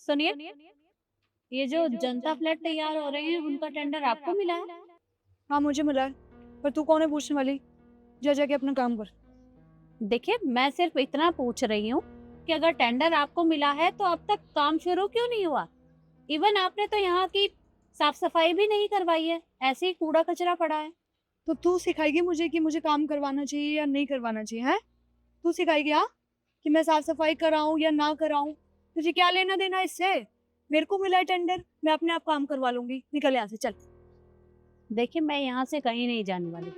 सुनिए, ये जो जनता फ्लैट तैयार हो रहे हैं उनका टेंडर आपको मिला है? हाँ, मुझे मिला है। पर तू कौन है पूछने वाली? जा जाके अपना काम कर। देखिए, मैं सिर्फ इतना पूछ रही हूँ कि अगर टेंडर आपको मिला है तो अब तक काम शुरू क्यों नहीं हुआ? इवन आपने तो यहाँ की साफ सफाई भी नहीं करवाई है, ऐसे ही कूड़ा कचरा पड़ा है। तो तू सिखाएगी मुझे कि मुझे काम करवाना चाहिए या नहीं करवाना चाहिए, हैं? तू सिखाएगी हाँ? कि मैं साफ-सफाई कराऊँ या ना कराऊँ? तुझे क्या लेना-देना इससे? मेरे को मिला है टेंडर, मैं अपने आप काम करवा लूँगी। निकल यहाँ से चल। देखिए, मैं यहाँ से कहीं नहीं जाने वाली।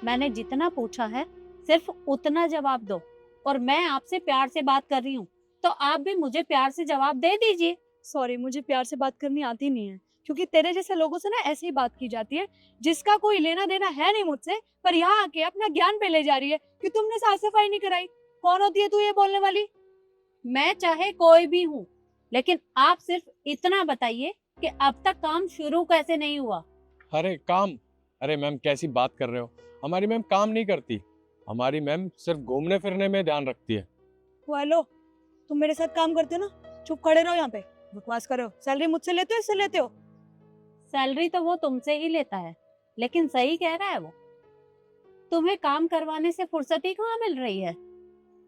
मैंने जितना पूछा है सिर्फ उतना जवाब दो, और मैं आपसे प्यार से बात कर रही हूँ, तो आप भी मुझे प्यार से जवाब दे दीजिए। सॉरी, मुझे प्यार से बात करनी आती नहीं है। क्योंकि तेरे जैसे लोगों से ना ऐसे ही बात की जाती है, जिसका कोई लेना-देना है नहीं मुझसे, पर यहाँ आके अपना ज्ञान पे ले जा रही है कि तुमने साफ-सफाई नहीं कराई। कौन होती है तू ये बोलने वाली? मैं चाहे कोई भी हूँ, लेकिन आप सिर्फ इतना बताइए कि अब तक काम शुरू कैसे नहीं हुआ। अरे काम। अरे मैम, कैसी बात कर रहे हो? हमारी मैम काम नहीं करती। हमारी मैम सिर्फ घूमने फिरने में ध्यान रखती है। वो हेलो, तुम मेरे साथ काम करते हो ना? चुप खड़े रहो यहाँ पे। बकवास कर रहे हो। सैलरी मुझसे लेते हो, इससे लेते हो? सैलरी तो वो तुमसे ही लेता है, लेकिन सही कह रहा है वो। तुम्हें काम करवाने से फुर्सत ही कहाँ मिल रही है।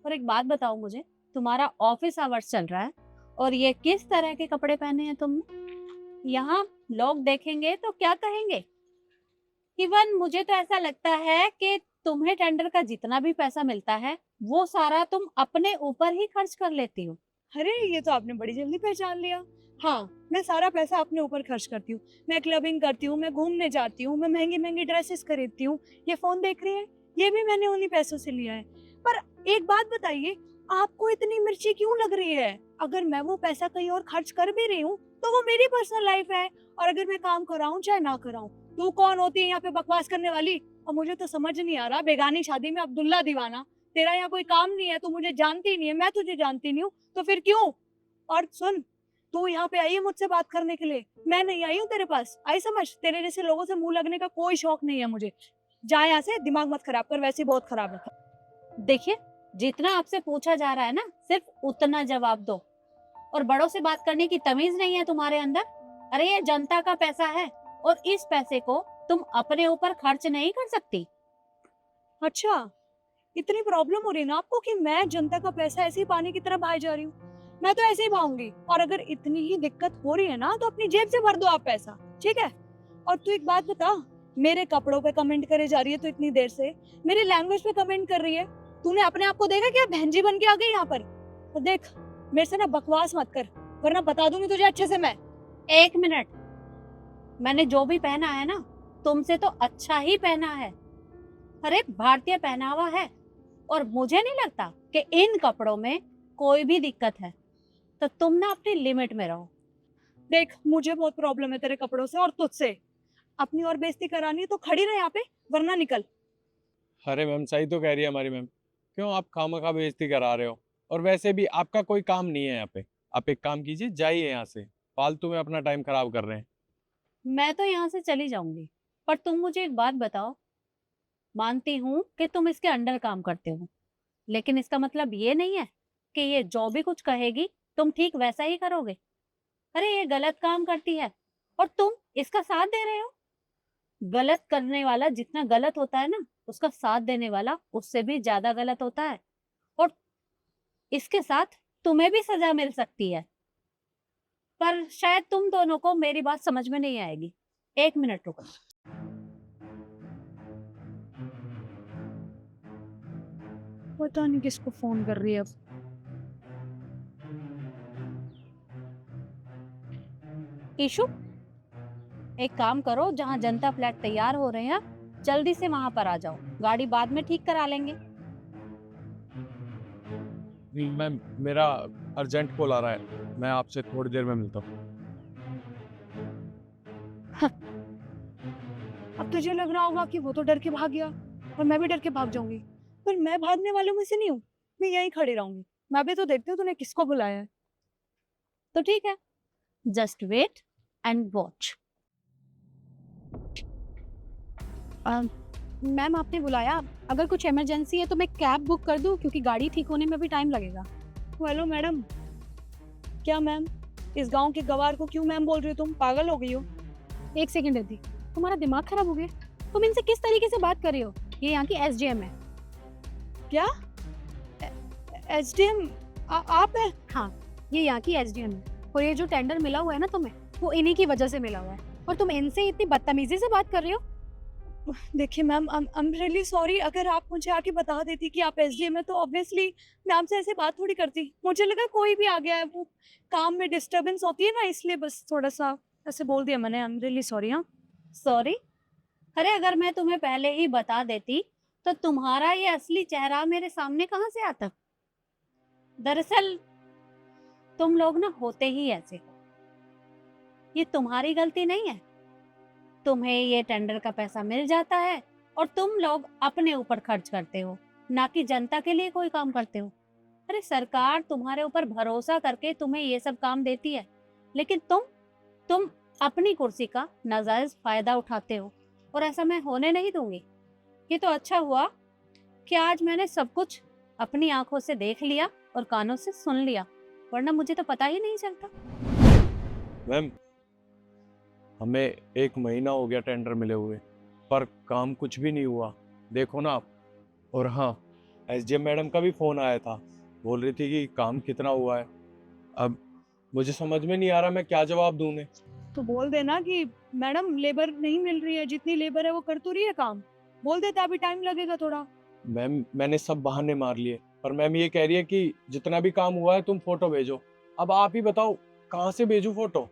और एक बात बताओ मुझे, तुम्हारा ऑफिस आवर्स चल रहा है और ये किस तरह के कपड़े पहने हैं तुमने? यहाँ लोग देखेंगे तो क्या कहेंगे? इवन मुझे तो ऐसा लगता है कि तुम्हें टेंडर का जितना भी पैसा मिलता है वो सारा तुम अपने ऊपर ही खर्च कर लेती हो। अरे ये तो आपने बड़ी जल्दी पहचान लिया। हाँ, मैं सारा पैसा अपने ऊपर खर्च करती हूँ। मैं क्लबिंग करती हूँ, मैं घूमने जाती हूँ, मैं महंगी-महंगी ड्रेसेस खरीदती हूँ। ये फ़ोन देख रही है, ये भी मैंने उन्हीं पैसों से लिया है। पर एक बात बताइए, आपको इतनी मिर्ची क्यों लग रही है? अगर मैं वो पैसा कहीं और खर्च कर भी रही हूँ, तो वो मेरी पर्सनल लाइफ है, और अगर मैं काम कराऊँ चाहे ना कराऊँ, तू कौन होती है यहाँ पे बकवास करने वाली? और मुझे तो समझ नहीं आ रहा, बेगानी शादी में अब्दुल्ला दीवाना। तेरा यहाँ कोई काम नहीं है, तू मुझे जानती नहीं है, मैं तुझे जानती नहीं हूँ, तो फिर क्यों? और सुन, तू यहाँ पे आई है मुझसे बात करने के लिए, मैं नहीं आई हूँ तेरे पास। आई समझ? तेरे जैसे लोगों से मुंह लगने का कोई शौक नहीं है मुझे। जा यहाँ से, दिमाग मत खराब कर, वैसे ही बहुत खराब है। देखिए, जितना आपसे पूछा जा रहा है ना, सिर्फ उतना जवाब दो। और बड़ों से बात करने की तमीज नहीं है तुम्हारे अंदर। अरे ये जनता का पैसा है और इस पैसे को तुम अपने ऊपर खर्च नहीं कर सकती। अच्छा, इतनी प्रॉब्लम हो रही है ना आपको कि मैं जनता का पैसा ऐसे ही पानी की तरह बहाई जा रही हूँ? मैं तो ऐसे ही बहाऊंगी, और अगर इतनी ही दिक्कत हो रही है ना, तो अपनी जेब से भर दो आप पैसा, ठीक है? और तू एक बात बता, मेरे कपड़ों पे कमेंट करे जा रही है तो इतनी देर से, मेरी लैंग्वेज पे कमेंट कर रही है। तूने अपने आप को देखा क्या बहनजी बन के आ गई यहाँ पर? और देख, मेरे से ना बकवास मत कर, वरना बता दूंगी तुझे अच्छे से मैं। एक मिनट, मैंने जो भी पहना है ना, तुमसे तो अच्छा ही पहना है। अरे भारतीय पहनावा है, और मुझे नहीं लगता कि इन कपड़ों में कोई भी दिक्कत है। तो तुम ना अपनी लिमिट में रहो। देख, मुझे बहुत प्रॉब्लम है तेरे कपड़ों से और तुझसे। अपनी और बेइज्जती करानी है तो खड़ी रह यहाँ पे, वरना निकल। अरे मैम, सही तो कह रही है हमारी मैम। क्यों आप खामखा बेइज्जती करा रहे हो? और वैसे भी आपका कोई काम नहीं है यहाँ पे। आप एक काम कीजिए, जाइए यहाँ से। फालतू में अपना टाइम खराब कर रहे हैं। मैं तो यहाँ से चली जाऊंगी, पर तुम मुझे एक बात बताओ। मानती हूँ कि तुम इसके अंडर काम करते हो, लेकिन इसका मतलब ये नहीं है कि ये जो भी कुछ कहेगी तुम ठीक वैसा ही करोगे। अरे ये गलत काम करती है और तुम इसका साथ दे रहे हो। गलत करने वाला जितना गलत होता है ना, उसका साथ देने वाला उससे भी ज्यादा गलत होता है। और इसके साथ तुम्हें भी सजा मिल सकती है। पर शायद तुम दोनों को मेरी बात समझ में नहीं आएगी। एक मिनट रुको। पता नहीं किसको फोन कर रही है अब। ईशु, एक काम करो, जहाँ जनता फ्लैट तैयार हो रहे हैं जल्दी से वहां पर आ जाओ। गाड़ी बाद में ठीक करा लेंगे। मैम, मेरा अर्जेंट कॉल आ रहा है, मैं आपसे थोड़ी देर में मिलता हूँ। अब तुझे लग रहा होगा कि वो तो डर के भाग गया और मैं भी डर के भाग जाऊंगी, पर मैं भागने वालों में से नहीं हूँ। मैं यहीं खड़ी रहूंगी। मैं भी तो देखती हूँ तूने किसको बुलाया है। तो ठीक है, just wait and watch. Ma'am आपने बुलाया, अगर कुछ इमरजेंसी है तो मैं कैब बुक कर दूं, क्योंकि गाड़ी ठीक होने में भी टाइम लगेगा। Hello madam. क्या मैम? इस गांव के गवार को क्यों मैम बोल रही हो? तुम पागल हो गई हो? एक सेकंड दीदी, तुम्हारा दिमाग खराब हो गया? तुम इनसे किस तरीके से बात कर रही हो? ये यहाँ की एसडीएम है। क्या? एसडीएम आप है? हाँ, ये यहाँ की एसडीएम है और ये जो टेंडर मिला हुआ है ना तुम्हें, वो इन्हीं की वजह से मिला हुआ है और तुम इनसे इतनी बदतमीजी से बात कर रही हो। देखिए ma'am, I am really sorry. अगर आप मुझे आके बता देती कि आप एसडीएम है तो ऑब्वियसली मैं आपसे ऐसे बात थोड़ी करती। मुझे लगा कोई भी आ गया है, वो काम में डिस्टरबेंस होती है ना, इसलिए बस थोड़ा सा ऐसे बोल दिया मैंने। I am really sorry. हाँ सॉरी? अरे अगर मैं तुम्हें पहले ही बता देती तो तुम्हारा ये असली चेहरा मेरे सामने कहाँ से आता? दरअसल तुम लोग ना होते ही ऐसे हो। ये तुम्हारी गलती नहीं है। तुम्हें ये टेंडर का पैसा मिल जाता है और तुम लोग अपने ऊपर खर्च करते हो, ना कि जनता के लिए कोई काम करते हो। अरे सरकार तुम्हारे ऊपर भरोसा करके तुम्हें ये सब काम देती है, लेकिन तुम अपनी कुर्सी का नाजायज फायदा उठाते हो और ऐसा मैं होने नहीं दूंगी। ये तो अच्छा हुआ कि आज मैंने सब कुछ अपनी आंखों से देख लिया और कानों से सुन लिया, वरना मुझे तो पता ही नहीं चलता। मैम, हमें 1 महीना हो गया टेंडर मिले हुए, पर काम कुछ भी नहीं हुआ, देखो ना आप। और हाँ, एसडीएम मैडम का भी फ़ोन आया था, बोल रही थी कि काम कितना हुआ है। अब मुझे समझ में नहीं आ रहा मैं क्या जवाब दूँ उन्हें। तो बोल देना कि मैडम लेबर नहीं मिल रही है, जितनी लेबर है वो कर तो रही है काम। बोल देता, अभी टाइम लगेगा थोड़ा। मैम, मैंने सब बहाने मार लिए, पर मैम ये कह रही है कि जितना भी काम हुआ है तुम फोटो भेजो। अब आप ही बताओ कहाँ से भेजूं फोटो?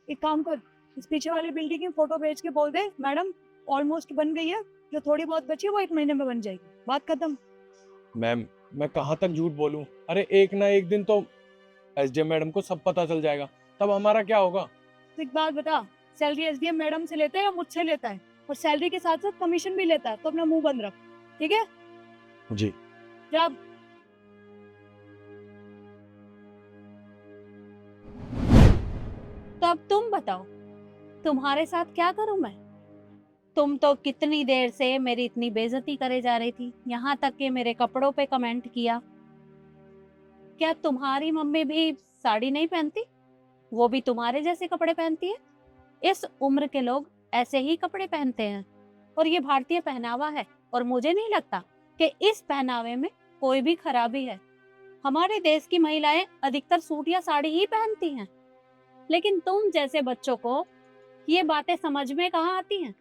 एक काम कर, इस पीछे वाली बिल्डिंग की फोटो भेज के बोल दे मैडम ऑलमोस्ट बन गई है, जो थोड़ी बहुत बची है वो 1 महीने में बन जाएगी, बात खत्म। मैम, मैं कहाँ तक झूठ बोलूं? अरे एक ना एक दिन तो एसडीएम मैडम को सब पता चल जाएगा, तब हमारा क्या होगा? तो एक बात बता, सैलरी एसडीएम मैडम से लेता है या मुझसे लेता है? और सैलरी के साथ साथ कमीशन भी लेता है, तो अपना मुंह बंद रख, ठीक है? जी। जब तो अब तुम बताओ, तुम्हारे साथ क्या करूं मैं? तुम तो कितनी देर से मेरी इतनी बेइज्जती करे जा रही थी, यहाँ तक कि मेरे कपड़ों पे कमेंट किया। क्या तुम्हारी मम्मी भी साड़ी नहीं पहनती? वो भी तुम्हारे जैसे कपड़े पहनती है। इस उम्र के लोग ऐसे ही कपड़े पहनते हैं और ये भारतीय पहनावा है, और मुझे नहीं लगता कि इस पहनावे में कोई भी खराबी है। हमारे देश की महिलाएं अधिकतर सूट या साड़ी ही पहनती हैं, लेकिन तुम जैसे बच्चों को ये बातें समझ में कहाँ आती हैं।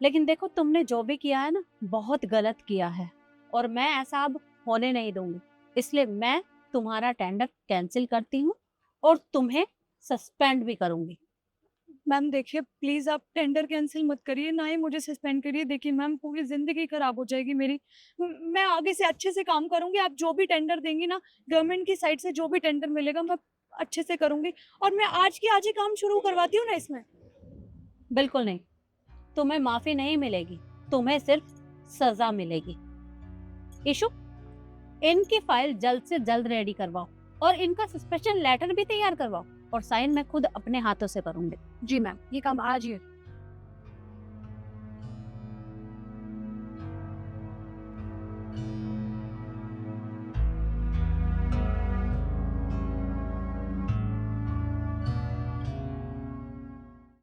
लेकिन देखो, तुमने जो भी किया है ना, बहुत गलत किया है और मैं ऐसा अब होने नहीं दूंगी। इसलिए मैं तुम्हारा टेंडर कैंसिल करती हूँ और तुम्हें सस्पेंड भी करूंगी। मैम देखिए, प्लीज आप टेंडर कैंसिल मत करिए, ना ही मुझे सस्पेंड करिए। देखिए मैम, पूरी जिंदगी खराब हो जाएगी मेरी। मैं आगे से अच्छे से काम करूंगी। आप जो भी टेंडर देंगी ना, गवर्नमेंट की साइड से जो भी टेंडर मिलेगा मैं अच्छे से करूंगी, और मैं आज की आज ही काम शुरू करवाती हूँ ना इसमें। बिल्कुल नहीं, तुम्हें माफी नहीं मिलेगी, तुम्हें सिर्फ सजा मिलेगी। इशू, इनकी फाइल जल्द से जल्द रेडी करवाओ और इनका सस्पेंशन लेटर भी तैयार करवाओ, और साइन मैं खुद अपने हाथों से करूंगी। जी मैम, ये काम आज ही है।